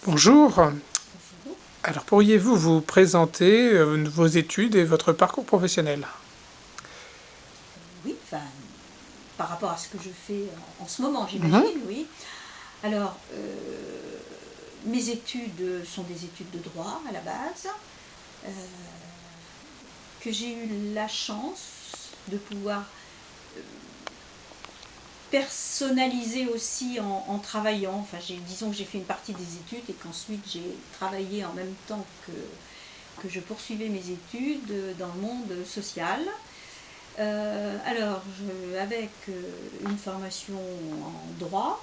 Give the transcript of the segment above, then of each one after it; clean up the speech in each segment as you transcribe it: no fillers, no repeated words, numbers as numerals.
Bonjour. Bonjour. Alors, pourriez-vous vous présenter vos études et votre parcours professionnel? Oui, enfin, par rapport à ce que je fais en ce moment, Mhm. j'imagine, oui. Alors, mes études sont des études de droit à la base, euh, que j'ai eu la chance de pouvoir personnaliser aussi en travaillant. Enfin, disons que j'ai fait une partie des études et qu'ensuite j'ai travaillé en même temps que je poursuivais mes études dans le monde social. Avec une formation en droit,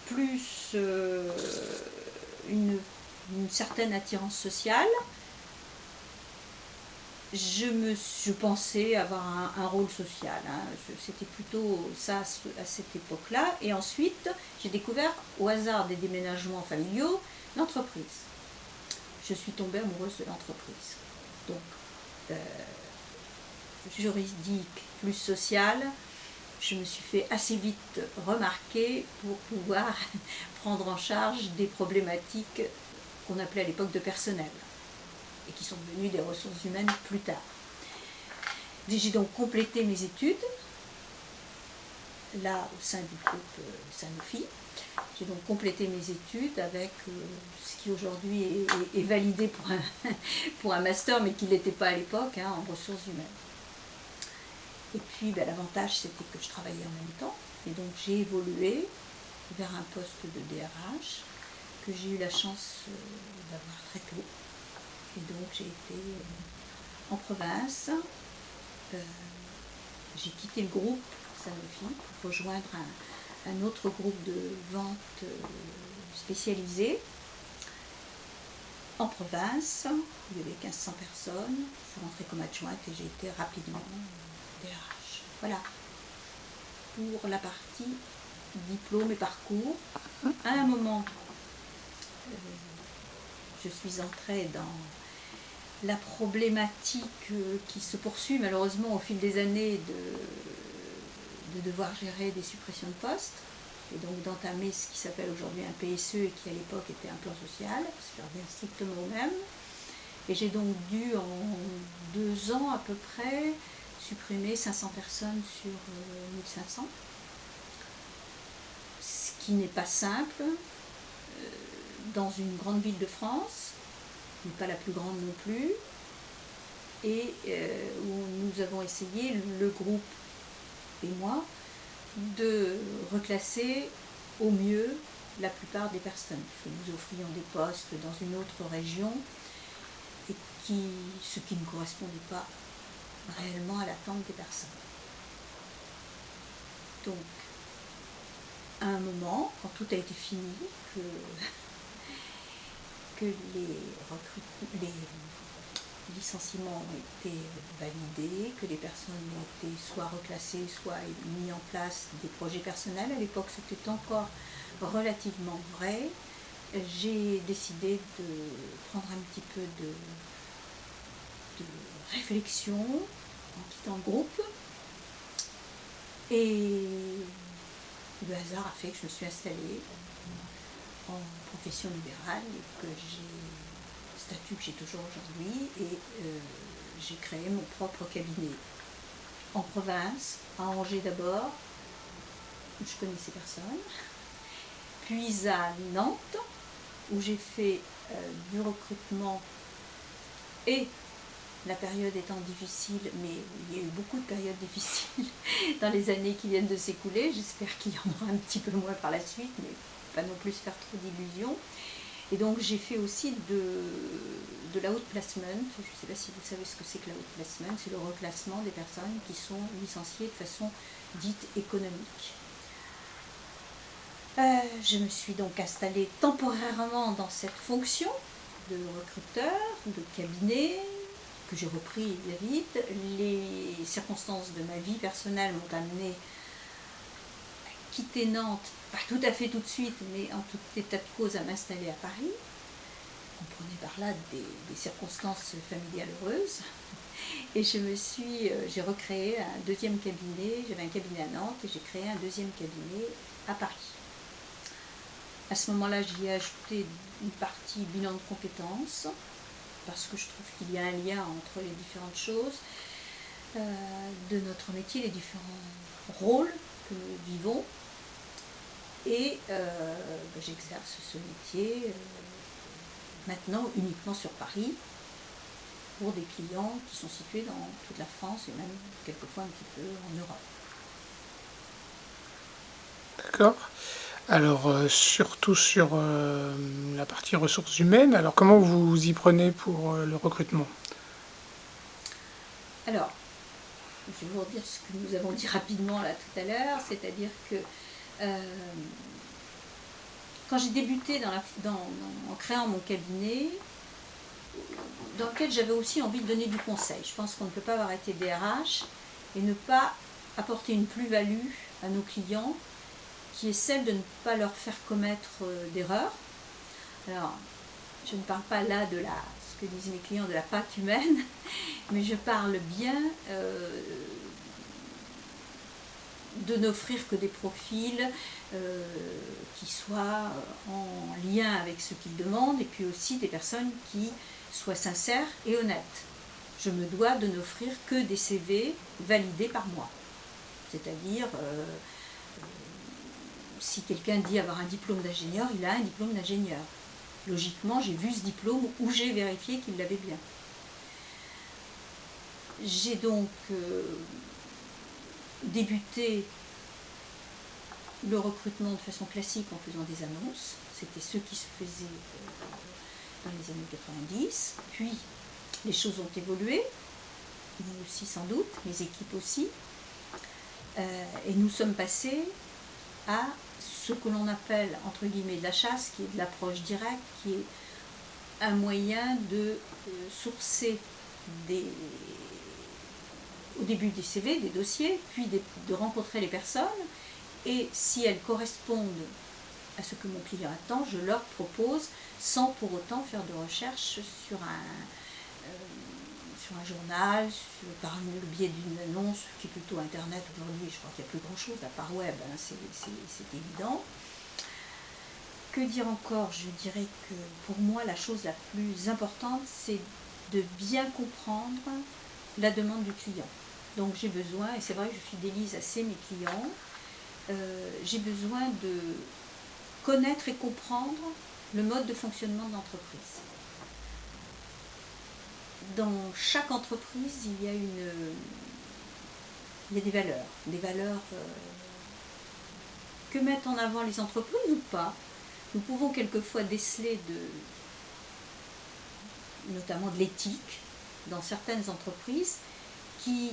plus une certaine attirance sociale, je pensais avoir un rôle social. Hein. C'était plutôt ça à cette époque-là. Et ensuite, j'ai découvert, au hasard des déménagements familiaux, l'entreprise. Je suis tombée amoureuse de l'entreprise. Donc, euh, juridique plus sociale, je me suis fait assez vite remarquer pour pouvoir prendre en charge des problématiques qu'on appelait à l'époque de personnel et qui sont devenues des ressources humaines plus tard. J'ai donc complété mes études là au sein du groupe Sanofi. J'ai donc complété mes études avec ce qui aujourd'hui est validé pour un master, mais qui ne l'était pas à l'époque, hein, en ressources humaines. Et puis l'avantage, c'était que je travaillais en même temps. Et donc j'ai évolué vers un poste de DRH que j'ai eu la chance d'avoir très tôt. Et donc j'ai été en province. J'ai quitté le groupe Sanofi pour rejoindre un autre groupe de vente spécialisé en province. Il y avait 1500 personnes. Je suis rentrée comme adjointe et j'ai été rapidement DRH. Voilà pour la partie diplôme et parcours. À un moment, je suis entrée dans la problématique qui se poursuit malheureusement au fil des années de devoir gérer des suppressions de postes et donc d'entamer ce qui s'appelle aujourd'hui un PSE et qui à l'époque était un plan social, ça revient strictement au même. Et j'ai donc dû en 2 ans à peu près supprimer 500 personnes sur 1500, ce qui n'est pas simple dans une grande ville de France, qui n'est pas la plus grande non plus, et où nous avons essayé, le groupe et moi, de reclasser au mieux la plupart des personnes, puisque nous offrions des postes dans une autre région, et ce qui ne correspondait pas réellement à l'attente des personnes. Donc, à un moment, quand tout a été fini, que les licenciements ont été validés, que les personnes ont été soit reclassées, soit mis en place des projets personnels. À l'époque, c'était encore relativement vrai. J'ai décidé de prendre un petit peu de réflexion en quittant le groupe. Et le hasard a fait que je me suis installée en profession libérale et que statut que j'ai toujours aujourd'hui, et j'ai créé mon propre cabinet en province, à Angers d'abord, où je connaissais personne, puis à Nantes, où j'ai fait du recrutement, et la période étant difficile, mais il y a eu beaucoup de périodes difficiles dans les années qui viennent de s'écouler, j'espère qu'il y en aura un petit peu moins par la suite, mais pas non plus se faire trop d'illusions. Et donc j'ai fait aussi de l'outplacement. Je ne sais pas si vous savez ce que c'est que l'outplacement. C'est le reclassement des personnes qui sont licenciées de façon dite économique. Je me suis donc installée temporairement dans cette fonction de recruteur, de cabinet, que j'ai repris bien vite. Les circonstances de ma vie personnelle m'ont amenée à quitter Nantes, pas tout à fait tout de suite, mais en tout état de cause à m'installer à Paris. Comprenez par là des circonstances familiales heureuses. Et j'ai recréé un deuxième cabinet. J'avais un cabinet à Nantes et j'ai créé un deuxième cabinet à Paris. À ce moment-là, j'y ai ajouté une partie bilan de compétences, parce que je trouve qu'il y a un lien entre les différentes choses de notre métier, les différents rôles que nous vivons. Et j'exerce ce métier maintenant uniquement sur Paris, pour des clients qui sont situés dans toute la France et même quelquefois un petit peu en Europe. D'accord. Alors, surtout sur la partie ressources humaines, alors comment vous vous y prenez pour le recrutement? Alors, je vais vous redire ce que nous avons dit rapidement là tout à l'heure, c'est-à-dire que quand j'ai débuté en créant mon cabinet, dans lequel j'avais aussi envie de donner du conseil. Je pense qu'on ne peut pas avoir été DRH et ne pas apporter une plus-value à nos clients, qui est celle de ne pas leur faire commettre d'erreurs. Alors, je ne parle pas là de ce que disent mes clients, de la pâte humaine, mais je parle bien de n'offrir que des profils qui soient en lien avec ce qu'ils demandent, et puis aussi des personnes qui soient sincères et honnêtes. Je me dois de n'offrir que des CV validés par moi. C'est-à-dire, si quelqu'un dit avoir un diplôme d'ingénieur, il a un diplôme d'ingénieur. Logiquement, j'ai vu ce diplôme ou j'ai vérifié qu'il l'avait bien. J'ai donc débuté le recrutement de façon classique en faisant des annonces. C'était ce qui se faisait dans les années 90. Puis, les choses ont évolué, vous aussi sans doute, mes équipes aussi. Et nous sommes passés à ce que l'on appelle, entre guillemets, de la chasse, qui est de l'approche directe, qui est un moyen de sourcer au début des CV, des dossiers, puis de rencontrer les personnes, et si elles correspondent à ce que mon client attend, je leur propose, sans pour autant faire de recherche sur un journal, par le biais d'une annonce, qui est plutôt Internet aujourd'hui. Je crois qu'il n'y a plus grand-chose à part web, hein, c'est évident. Que dire encore? Je dirais que pour moi, la chose la plus importante, c'est de bien comprendre la demande du client. Donc j'ai besoin, et c'est vrai que je fidélise assez mes clients, j'ai besoin de connaître et comprendre le mode de fonctionnement de l'entreprise. Dans chaque entreprise, il y a des valeurs que mettent en avant les entreprises ou pas. Nous pouvons quelquefois déceler notamment de l'éthique dans certaines entreprises qui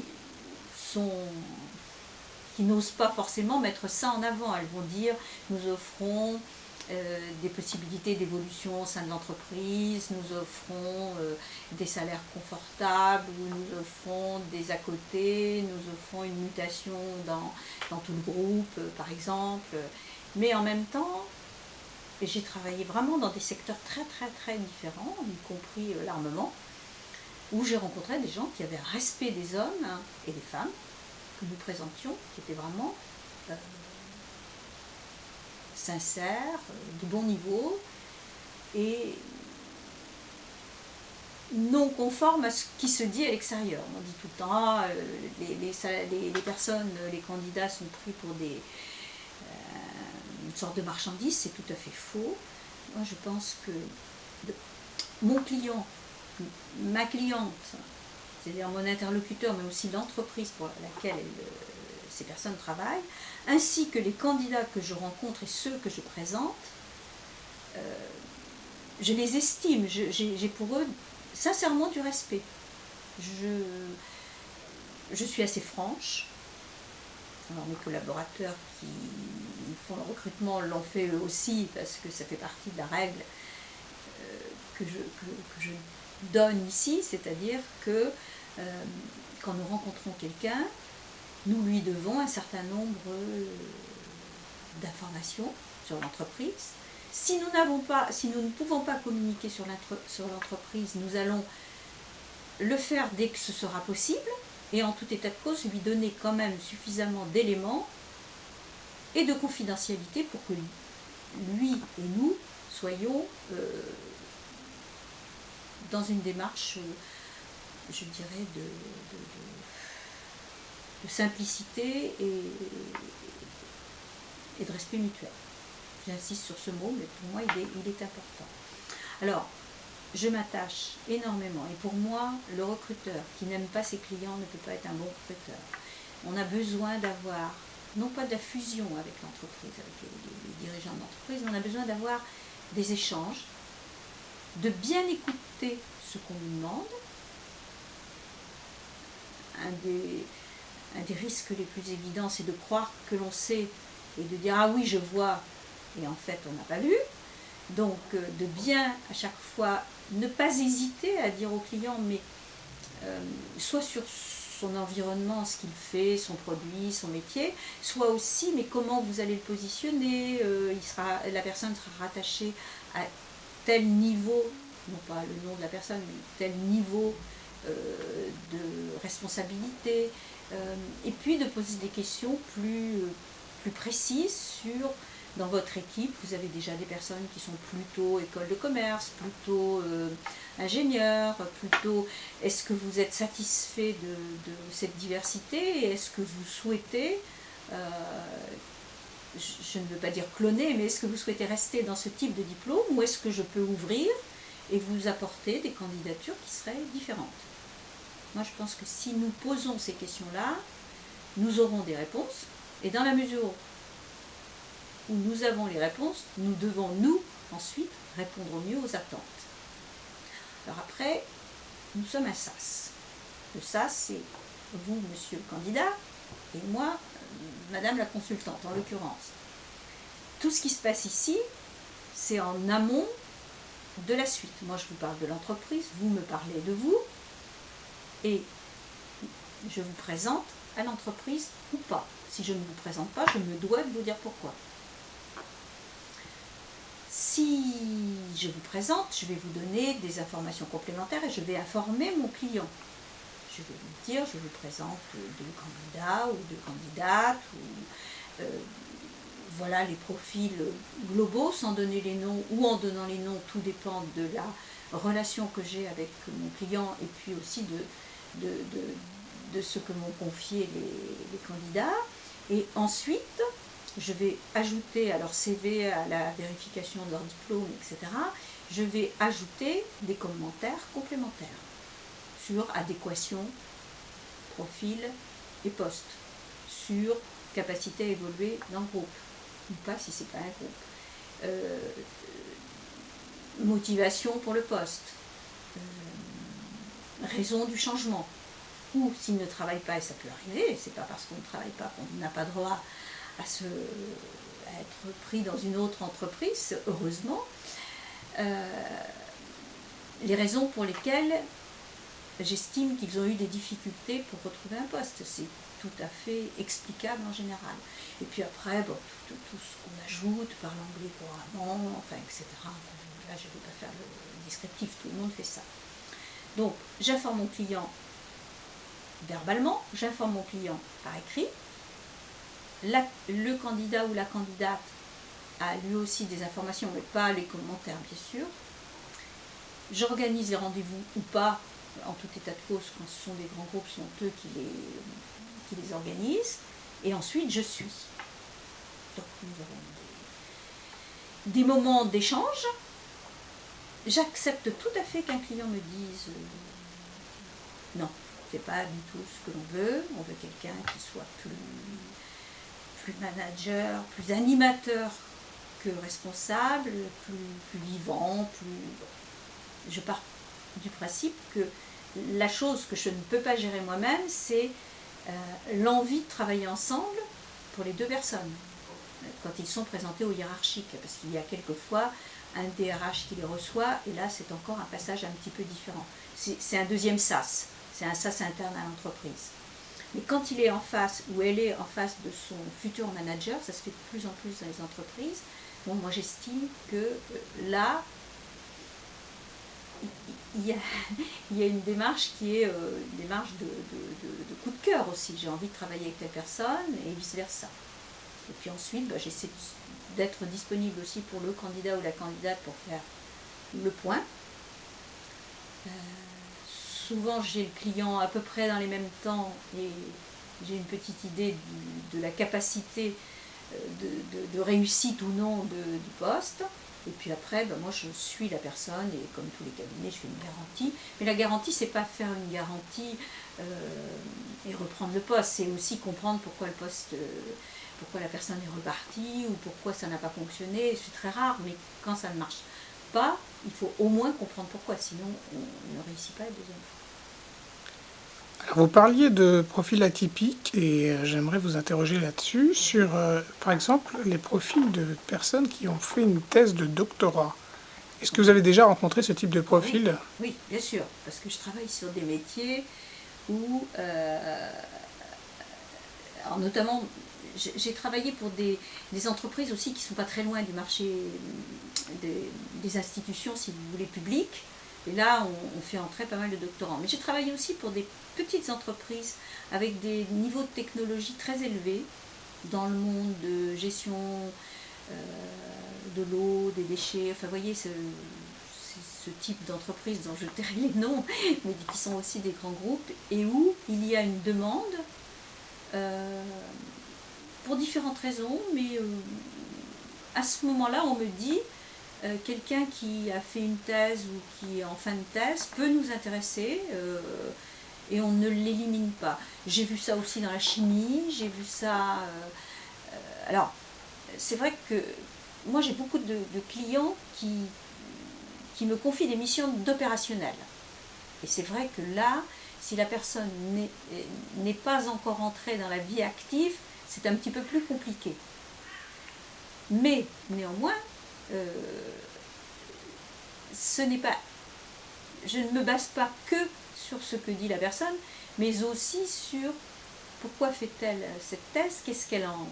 n'osent pas forcément mettre ça en avant. Elles vont dire, nous offrons des possibilités d'évolution au sein de l'entreprise, nous offrons des salaires confortables, ou nous offrons des à côté, nous offrons une mutation dans tout le groupe, par exemple. Mais en même temps, j'ai travaillé vraiment dans des secteurs très très très différents, y compris l'armement, où j'ai rencontré des gens qui avaient un respect des hommes et des femmes que nous présentions, qui étaient vraiment sincères, de bon niveau, et non conformes à ce qui se dit à l'extérieur. On dit tout le temps, les personnes, les candidats sont pris pour une sorte de marchandise. C'est tout à fait faux. Moi, je pense que mon client, ma cliente, c'est-à-dire mon interlocuteur, mais aussi l'entreprise pour laquelle ces personnes travaillent, ainsi que les candidats que je rencontre et ceux que je présente, je les estime, j'ai pour eux sincèrement du respect. Je suis assez franche. Alors mes collaborateurs qui font le recrutement l'ont fait eux aussi, parce que ça fait partie de la règle que je donne ici, c'est-à-dire que quand nous rencontrons quelqu'un, nous lui devons un certain nombre d'informations sur l'entreprise. Si nous ne pouvons pas communiquer sur l'entreprise, nous allons le faire dès que ce sera possible, et en tout état de cause, lui donner quand même suffisamment d'éléments et de confidentialité pour que lui et nous soyons dans une démarche, je dirais, de simplicité et de respect mutuel. J'insiste sur ce mot, mais pour moi, il est important. Alors, je m'attache énormément. Et pour moi, le recruteur qui n'aime pas ses clients ne peut pas être un bon recruteur. On a besoin d'avoir, non pas de la fusion avec l'entreprise, avec les dirigeants de l'entreprise, mais on a besoin d'avoir des échanges, de bien écouter ce qu'on nous demande. Un des risques les plus évidents, c'est de croire que l'on sait et de dire « ah oui, je vois », et en fait, on n'a pas vu. Donc, de bien, à chaque fois, ne pas hésiter à dire au client, mais soit sur son environnement, ce qu'il fait, son produit, son métier, soit aussi, mais comment vous allez le positionner, la personne sera rattachée à tel niveau, non pas le nom de la personne, mais tel niveau de responsabilité, et puis de poser des questions plus précises sur, dans votre équipe, vous avez déjà des personnes qui sont plutôt école de commerce, plutôt ingénieurs, plutôt, est-ce que vous êtes satisfait de cette diversité, et est-ce que vous souhaitez, je ne veux pas dire cloner, mais est-ce que vous souhaitez rester dans ce type de diplôme, ou est-ce que je peux ouvrir et vous apporter des candidatures qui seraient différentes? Moi, je pense que si nous posons ces questions-là, nous aurons des réponses, et dans la mesure où nous avons les réponses, nous devons, nous, ensuite, répondre au mieux aux attentes. Alors après, nous sommes un SAS. Le SAS, c'est vous, monsieur le candidat, et moi, madame la consultante, en l'occurrence. Tout ce qui se passe ici, c'est en amont de la suite. Moi, je vous parle de l'entreprise, vous me parlez de vous, et je vous présente à l'entreprise ou pas. Si je ne vous présente pas, je me dois de vous dire pourquoi. Si je vous présente, je vais vous donner des informations complémentaires et je vais informer mon client. Je vais vous dire, je vous présente deux candidats ou deux candidates, ou voilà les profils globaux, sans donner les noms ou en donnant les noms, tout dépend de la relation que j'ai avec mon client et puis aussi de ce que m'ont confié les candidats. Et ensuite, je vais ajouter à leur CV, à la vérification de leur diplôme, etc., je vais ajouter des commentaires complémentaires sur adéquation, profil et poste, sur capacité à évoluer dans le groupe, ou pas si c'est pas un groupe, motivation pour le poste, raison du changement, ou s'il ne travaille pas, et ça peut arriver, c'est pas parce qu'on ne travaille pas qu'on n'a pas droit à être pris dans une autre entreprise, heureusement, les raisons pour lesquelles j'estime qu'ils ont eu des difficultés pour retrouver un poste, c'est tout à fait explicable en général. Et puis après, bon, tout ce qu'on ajoute par l'anglais couramment, enfin, etc. Là, je ne vais pas faire le descriptif, tout le monde fait ça. Donc, j'informe mon client verbalement, j'informe mon client par écrit. Le candidat ou la candidate a lui aussi des informations, mais pas les commentaires, bien sûr. J'organise les rendez-vous ou pas, en tout état de cause, quand ce sont des grands groupes, sont eux qui les organisent. Et ensuite, je suis. Donc, nous avons des moments d'échange. J'accepte tout à fait qu'un client me dise non, c'est pas du tout ce que l'on veut. On veut quelqu'un qui soit plus manager, plus animateur que responsable, plus vivant, Je pars du principe que la chose que je ne peux pas gérer moi-même, c'est l'envie de travailler ensemble pour les deux personnes, quand ils sont présentés au hiérarchique, parce qu'il y a quelquefois un DRH qui les reçoit, et là c'est encore un passage un petit peu différent. C'est un deuxième SAS, c'est un SAS interne à l'entreprise. Mais quand il est en face, ou elle est en face de son futur manager, ça se fait de plus en plus dans les entreprises, bon, moi j'estime que là, il y a une démarche qui est une démarche de coup de cœur aussi. J'ai envie de travailler avec telle personne et vice-versa. Et puis ensuite, j'essaie d'être disponible aussi pour le candidat ou la candidate pour faire le point. Souvent j'ai le client à peu près dans les mêmes temps et j'ai une petite idée de la capacité de réussite ou non du poste. Et puis après, ben moi je suis la personne et comme tous les cabinets, je fais une garantie. Mais la garantie, c'est pas faire une garantie et reprendre le poste, c'est aussi comprendre pourquoi le poste, pourquoi la personne est repartie ou pourquoi ça n'a pas fonctionné. C'est très rare, mais quand ça ne marche pas, il faut au moins comprendre pourquoi, sinon on ne réussit pas la deuxième fois. Alors, vous parliez de profils atypiques et j'aimerais vous interroger là-dessus sur, par exemple, les profils de personnes qui ont fait une thèse de doctorat. Est-ce que vous avez déjà rencontré ce type de Ah oui, profil? oui, bien sûr, parce que je travaille sur des métiers où, alors notamment, j'ai travaillé pour des entreprises aussi qui ne sont pas très loin du marché des institutions, si vous voulez, publiques. Et là, on fait entrer pas mal de doctorants. Mais j'ai travaillé aussi pour des petites entreprises avec des niveaux de technologie très élevés dans le monde de gestion de l'eau, des déchets. Enfin, vous voyez, ce type d'entreprise dont je tairai les noms, mais qui sont aussi des grands groupes, et où il y a une demande euh, pour différentes raisons, mais à ce moment-là, on me dit quelqu'un qui a fait une thèse ou qui est en fin de thèse peut nous intéresser et on ne l'élimine pas. J'ai vu ça aussi dans la chimie, j'ai vu ça. Alors, c'est vrai que moi j'ai beaucoup de clients qui me confient des missions d'opérationnel. Et c'est vrai que là, si la personne n'est pas encore entrée dans la vie active, c'est un petit peu plus compliqué. Mais néanmoins, euh, ce n'est pas, je ne me base pas que sur ce que dit la personne, mais aussi sur pourquoi fait-elle cette thèse, qu'est-ce qu'elle en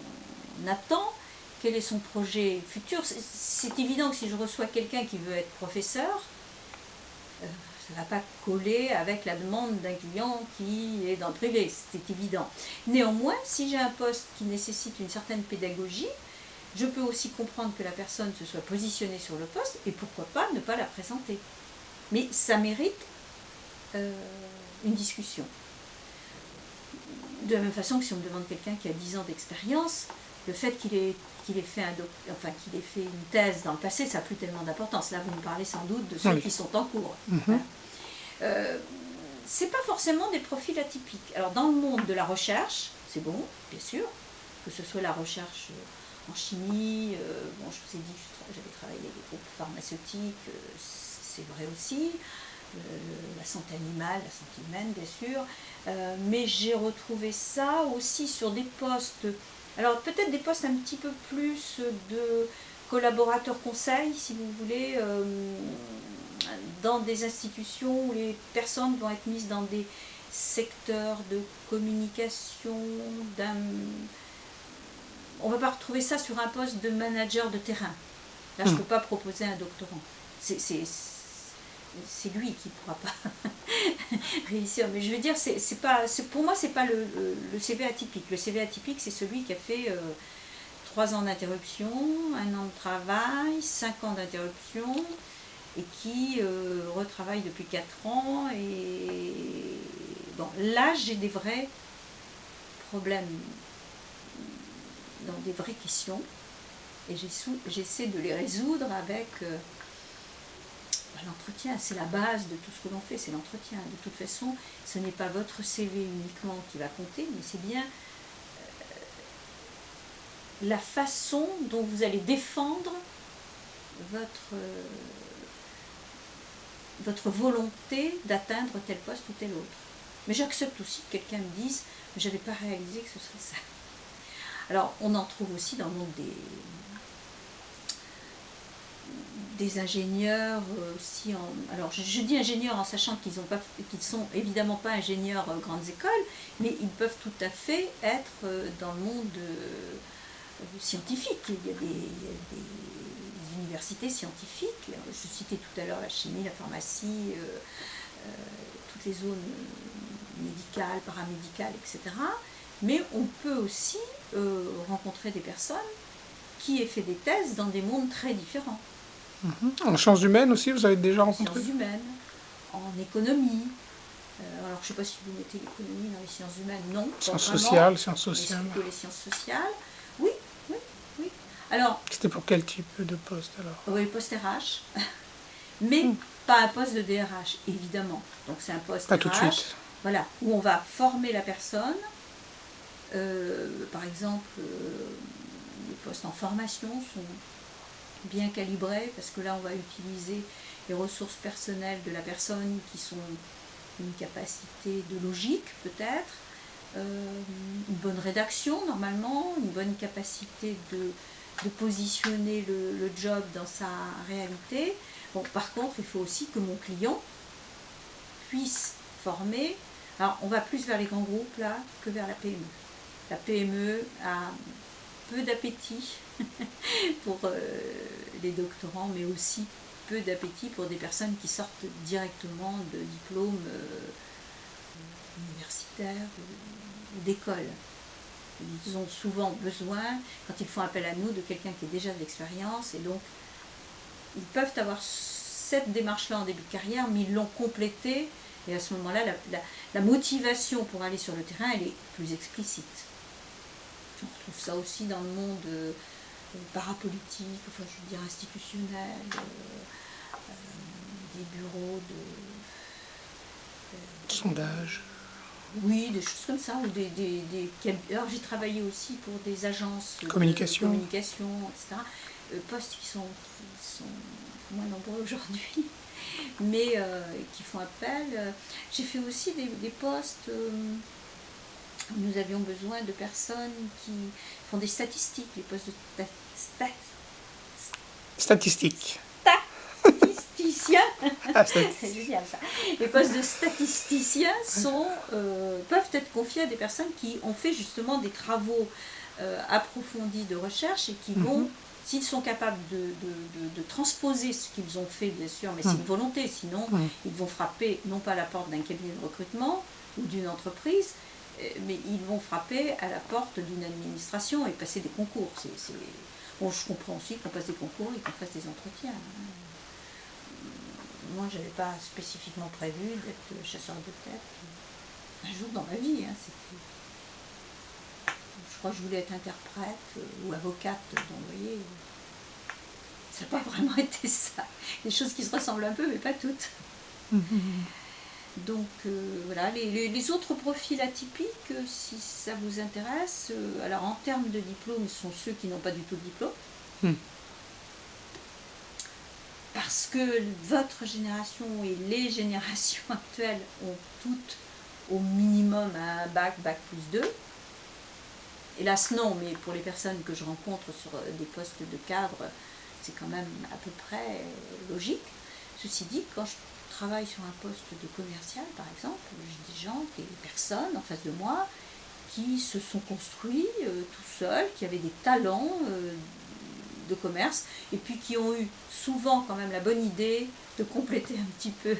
attend, quel est son projet futur. C'est évident que si je reçois quelqu'un qui veut être professeur, ça ne va pas coller avec la demande d'un client qui est dans le privé, c'est évident. Néanmoins, si j'ai un poste qui nécessite une certaine pédagogie, je peux aussi comprendre que la personne se soit positionnée sur le poste et pourquoi pas ne pas la présenter. Mais ça mérite une discussion. De la même façon que si on me demande quelqu'un qui a 10 ans d'expérience, le fait qu'il ait fait qu'il ait fait une thèse dans le passé, ça n'a plus tellement d'importance. Là, vous me parlez sans doute de ceux Oui. qui sont en cours. Mhm. Voilà. C'est pas forcément des profils atypiques. Alors, dans le monde de la recherche, c'est bon, bien sûr, que ce soit la recherche en chimie, bon, je vous ai dit que j'avais travaillé avec des groupes pharmaceutiques, c'est vrai aussi, la santé animale, la santé humaine, bien sûr, mais j'ai retrouvé ça aussi sur des postes, alors peut-être des postes un petit peu plus de collaborateurs conseils, si vous voulez, dans des institutions où les personnes vont être mises dans des secteurs de communication, on ne va pas retrouver ça sur un poste de manager de terrain. Là, je ne peux pas proposer un doctorant. C'est lui qui ne pourra pas réussir. Mais je veux dire, pour moi, c'est pas le CV atypique. Le CV atypique, c'est celui qui a fait 3 ans d'interruption, 1 an de travail, 5 ans d'interruption, et qui retravaille depuis 4 ans. Et bon, là, j'ai des vrais problèmes, dans des vraies questions, et j'essaie de les résoudre avec l'entretien. C'est la base de tout ce que l'on fait, c'est l'entretien. De toute façon, ce n'est pas votre CV uniquement qui va compter, mais c'est bien la façon dont vous allez défendre votre volonté d'atteindre tel poste ou tel autre. Mais j'accepte aussi que quelqu'un me dise « je n'avais pas réalisé que ce serait ça ». Alors, on en trouve aussi dans le monde des ingénieurs aussi. Alors, je dis ingénieurs en sachant qu'ils ne sont évidemment pas ingénieurs grandes écoles, mais ils peuvent tout à fait être dans le monde scientifique. Il y a des universités scientifiques. Je citais tout à l'heure la chimie, la pharmacie, toutes les zones médicales, paramédicales, etc. Mais on peut aussi rencontrer des personnes qui ai fait des thèses dans des mondes très différents. En sciences humaines aussi, vous avez déjà En rencontré? sciences humaines, en économie. Alors, je ne sais pas si vous mettez l'économie dans les sciences humaines, non, pas Sciences vraiment, sociales, sciences mais c'est sociales. plutôt les sciences sociales. Oui, oui, oui. Alors, C'était pour quel type de poste alors? oui, poste RH, mais pas un poste de DRH, évidemment. Donc, c'est un poste Pas tout de RH, suite. voilà, où on va former la personne. Par exemple, les postes en formation sont bien calibrés parce que là, on va utiliser les ressources personnelles de la personne qui sont une capacité de logique peut-être, une bonne rédaction normalement, une bonne capacité de positionner le job dans sa réalité. Bon, par contre, il faut aussi que mon client puisse former. Alors, on va plus vers les grands groupes là que vers la PME. La PME a peu d'appétit pour les doctorants, mais aussi peu d'appétit pour des personnes qui sortent directement de diplômes universitaires ou d'école. Ils ont souvent besoin, quand ils font appel à nous, de quelqu'un qui a déjà de l'expérience, et donc ils peuvent avoir cette démarche-là en début de carrière, mais ils l'ont complétée, et à ce moment-là, la motivation pour aller sur le terrain, elle est plus explicite. On retrouve ça aussi dans le monde parapolitique, enfin je veux dire institutionnel, des bureaux de Sondage. oui, des choses comme ça, ou alors j'ai travaillé aussi pour des agences de Communication. communication, etc. Postes qui sont moins nombreux aujourd'hui, mais qui font appel. J'ai fait aussi des postes où nous avions besoin de personnes qui font des statistiques, les postes de Statistique. statisticiens. Ah, C'est statistique. génial ça. Les postes de statisticiens peuvent être confiés à des personnes qui ont fait justement des travaux approfondis de recherche et qui vont, s'ils sont capables de transposer ce qu'ils ont fait, bien sûr, mais c'est une volonté, sinon ils vont frapper non pas à la porte d'un cabinet de recrutement ou d'une entreprise, mais ils vont frapper à la porte d'une administration et passer des concours. Bon, je comprends aussi qu'on passe des concours et qu'on fasse des entretiens. Moi, je n'avais pas spécifiquement prévu d'être chasseur de tête un jour dans ma vie. Je crois que je voulais être interprète ou avocate, donc vous voyez, ça n'a pas vraiment été ça. Des choses qui se ressemblent un peu, mais pas toutes. Donc voilà, les autres profils atypiques, si ça vous intéresse, alors en termes de diplôme, ce sont ceux qui n'ont pas du tout de diplôme. Parce que votre génération et les générations actuelles ont toutes au minimum un bac plus 2. Hélas non, mais pour les personnes que je rencontre sur des postes de cadre, c'est quand même à peu près logique. Ceci dit, quand je travaille sur un poste de commercial, par exemple, j'ai des gens, des personnes en face de moi qui se sont construits tout seuls, qui avaient des talents de commerce, et puis qui ont eu souvent quand même la bonne idée de compléter un petit peu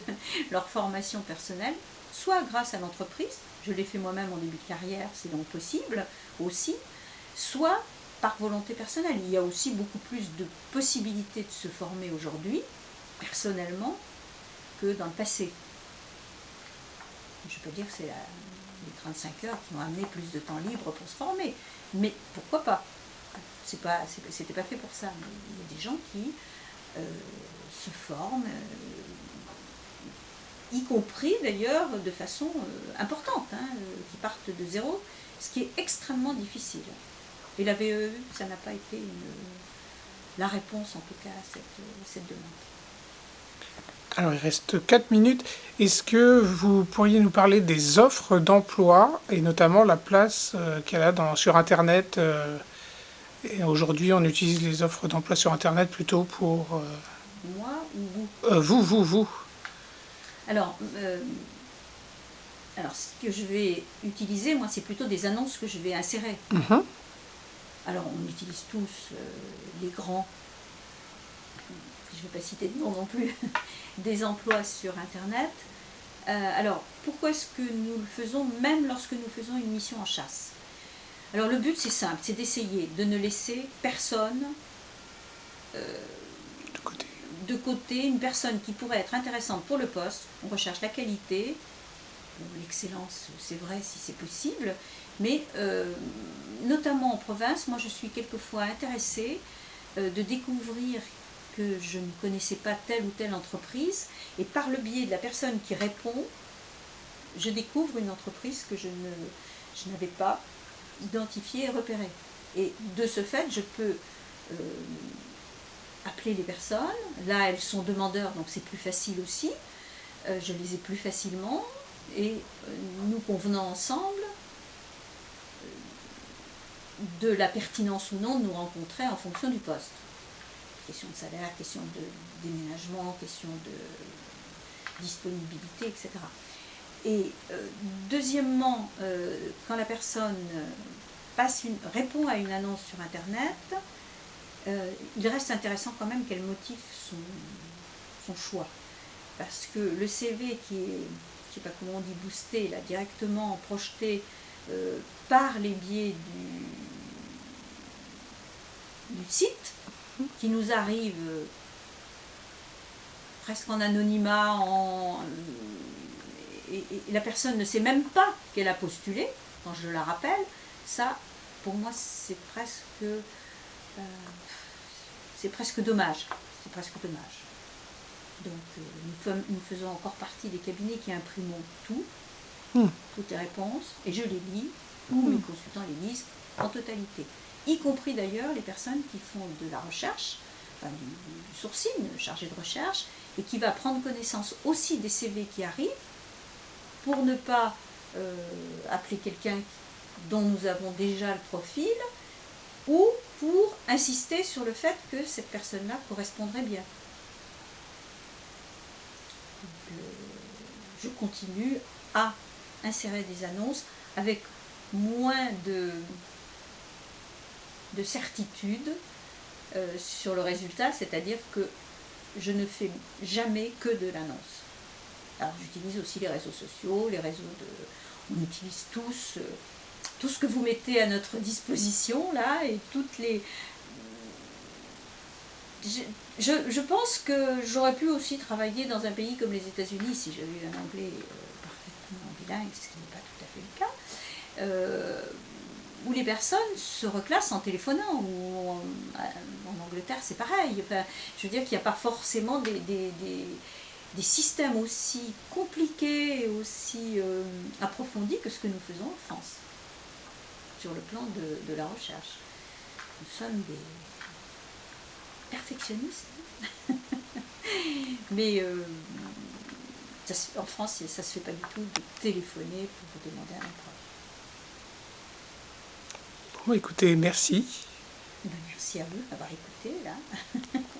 leur formation personnelle, soit grâce à l'entreprise, je l'ai fait moi-même en début de carrière, c'est donc possible aussi, soit par volonté personnelle. Il y a aussi beaucoup plus de possibilités de se former aujourd'hui, personnellement, que dans le passé. Je peux dire que c'est les 35 heures qui ont amené plus de temps libre pour se former, mais pourquoi pas? C'était pas fait pour ça, mais il y a des gens qui se forment, y compris d'ailleurs de façon importante, qui partent de zéro, ce qui est extrêmement difficile. Et la VEE, ça n'a pas été la réponse en tout cas à cette demande. Alors, il reste 4 minutes. Est-ce que vous pourriez nous parler des offres d'emploi et notamment la place qu'elle a sur Internet et aujourd'hui, on utilise les offres d'emploi sur Internet plutôt pour... Moi ou vous? Vous. Alors, ce que je vais utiliser, moi, c'est plutôt des annonces que je vais insérer. Alors, on utilise tous les grands, je ne vais pas citer de nom non plus, des emplois sur Internet. Alors, pourquoi est-ce que nous le faisons, même lorsque nous faisons une mission en chasse? Alors le but c'est simple, c'est d'essayer de ne laisser personne De côté. de côté, une personne qui pourrait être intéressante pour le poste. On recherche la qualité, l'excellence c'est vrai si c'est possible, mais notamment en province, moi je suis quelquefois intéressée de découvrir que je ne connaissais pas telle ou telle entreprise, et par le biais de la personne qui répond, je découvre une entreprise que je n'avais pas identifiée et repérée. Et de ce fait, je peux appeler les personnes. Là, elles sont demandeurs, donc c'est plus facile aussi. Je les ai plus facilement, et nous convenons ensemble de la pertinence ou non de nous rencontrer en fonction du poste. Question de salaire, question de déménagement, question de disponibilité, etc. Et deuxièmement, quand la personne répond à une annonce sur Internet, il reste intéressant quand même qu'elle motive son choix. Parce que le CV qui est, je ne sais pas comment on dit, boosté, là, directement projeté par les biais du site, qui nous arrive presque en anonymat, et la personne ne sait même pas qu'elle a postulé, quand je la rappelle, ça, pour moi, c'est presque dommage. C'est presque dommage. Donc, nous faisons encore partie des cabinets qui imprimons toutes les réponses, et je les lis, ou mes consultants les lisent en totalité. Y compris d'ailleurs les personnes qui font de la recherche, enfin, du sourcing, chargé de recherche, et qui va prendre connaissance aussi des CV qui arrivent, pour ne pas appeler quelqu'un dont nous avons déjà le profil, ou pour insister sur le fait que cette personne-là correspondrait bien. Donc, je continue à insérer des annonces avec moins de certitude sur le résultat, c'est-à-dire que je ne fais jamais que de l'annonce. Alors j'utilise aussi les réseaux sociaux, on utilise tous tout ce que vous mettez à notre disposition là, et toutes les... Je pense que j'aurais pu aussi travailler dans un pays comme les États-Unis si j'avais eu un anglais parfaitement bilingue, ce qui n'est pas tout à fait le cas, où les personnes se reclassent en téléphonant, ou en Angleterre c'est pareil. Enfin, je veux dire qu'il n'y a pas forcément des systèmes aussi compliqués et aussi approfondis que ce que nous faisons en France, sur le plan de la recherche. Nous sommes des perfectionnistes, mais en France, ça ne se fait pas du tout de téléphoner pour vous demander un emploi. Bon, écoutez, merci. Ben, merci à vous d'avoir écouté là.